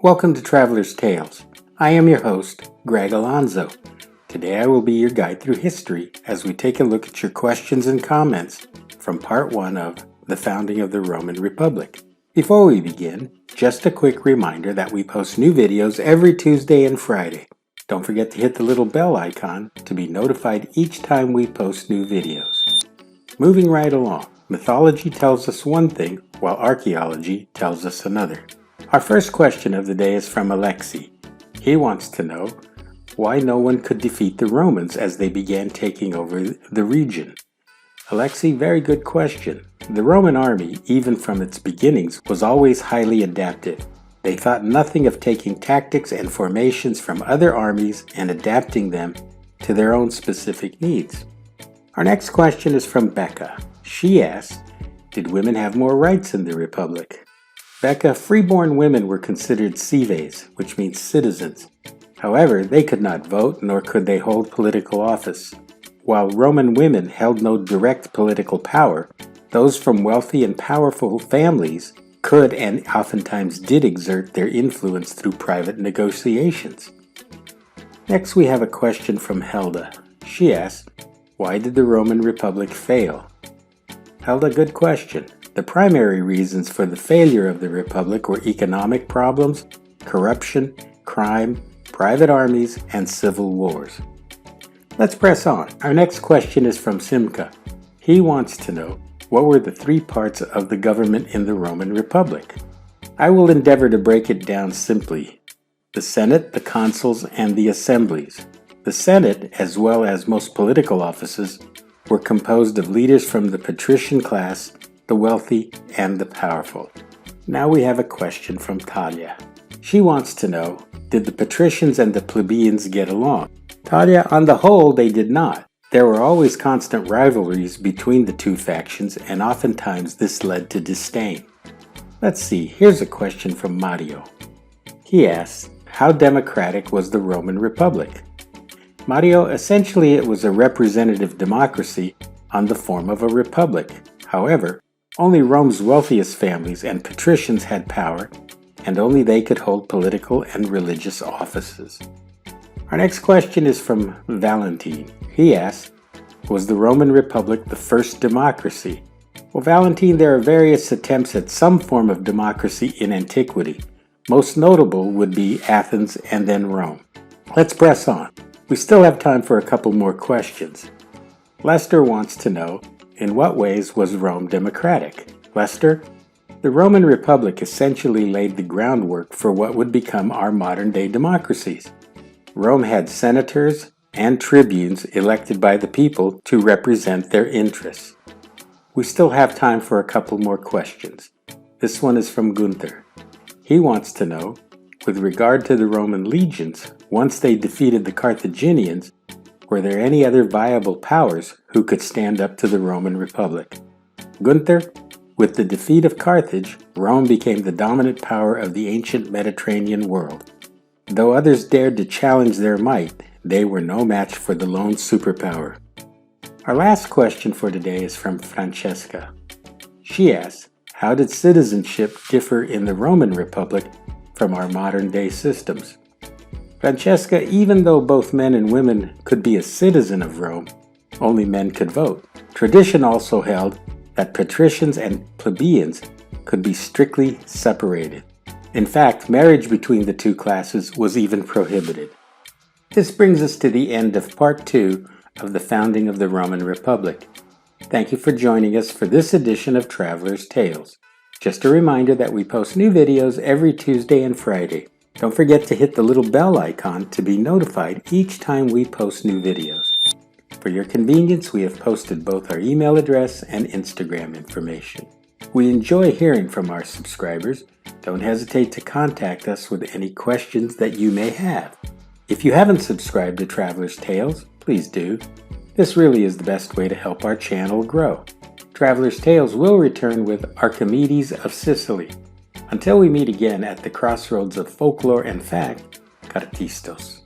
Welcome to Traveler's Tales. I am your host, Greg Alonzo. Today I will be your guide through history as we take a look at your questions and comments from part 1 of the founding of the Roman Republic. Before we begin, just a quick reminder that we post new videos every Tuesday and Friday. Don't forget to hit the little bell icon to be notified each time we post new videos. Moving right along, mythology tells us one thing while archaeology tells us another. Our first question of the day is from Alexei. He wants to know why no one could defeat the Romans as they began taking over the region. Alexei, very good question. The Roman army, even from its beginnings, was always highly adaptive. They thought nothing of taking tactics and formations from other armies and adapting them to their own specific needs. Our next question is from Becca. She asks, did women have more rights in the Republic? Becca, freeborn women were considered cives, which means citizens. However, they could not vote, nor could they hold political office. While Roman women held no direct political power, those from wealthy and powerful families could and oftentimes did exert their influence through private negotiations. Next, we have a question from Helda. She asks, why did the Roman Republic fail? Helda, good question. The primary reasons for the failure of the Republic were economic problems, corruption, crime, private armies, and civil wars. Let's press on. Our next question is from Simca. He wants to know, what were the 3 parts of the government in the Roman Republic? I will endeavor to break it down simply. The Senate, the consuls, and the assemblies. The Senate, as well as most political offices, were composed of leaders from the patrician class, the wealthy, and the powerful. Now we have a question from Talia. She wants to know, did the patricians and the plebeians get along? Talia, on the whole, they did not. There were always constant rivalries between the two factions, and oftentimes this led to disdain. Let's see, here's a question from Mario. He asks, how democratic was the Roman Republic? Mario, essentially it was a representative democracy on the form of a republic. However, only Rome's wealthiest families and patricians had power, and only they could hold political and religious offices. Our next question is from Valentine. He asks, was the Roman Republic the first democracy? Well, Valentine, there are various attempts at some form of democracy in antiquity. Most notable would be Athens and then Rome. Let's press on. We still have time for a couple more questions. Lester wants to know, in what ways was Rome democratic? Lester, the Roman Republic essentially laid the groundwork for what would become our modern-day democracies. Rome had senators and tribunes elected by the people to represent their interests. We still have time for a couple more questions. This one is from Gunther. He wants to know, with regard to the Roman legions, once they defeated the Carthaginians, were there any other viable powers who could stand up to the Roman Republic? Gunther, with the defeat of Carthage, Rome became the dominant power of the ancient Mediterranean world. Though others dared to challenge their might, they were no match for the lone superpower. Our last question for today is from Francesca. She asks, how did citizenship differ in the Roman Republic from our modern-day systems? Francesca, even though both men and women could be a citizen of Rome, only men could vote. Tradition also held that patricians and plebeians could be strictly separated. In fact, marriage between the two classes was even prohibited. This brings us to the end of part 2 of the founding of the Roman Republic. Thank you for joining us for this edition of Traveler's Tales. Just a reminder that we post new videos every Tuesday and Friday. Don't forget to hit the little bell icon to be notified each time we post new videos. For your convenience, we have posted both our email address and Instagram information. We enjoy hearing from our subscribers. Don't hesitate to contact us with any questions that you may have. If you haven't subscribed to Traveler's Tales, please do. This really is the best way to help our channel grow. Traveler's Tales will return with Archimedes of Sicily. Until we meet again at the crossroads of folklore and fact, Cartistos.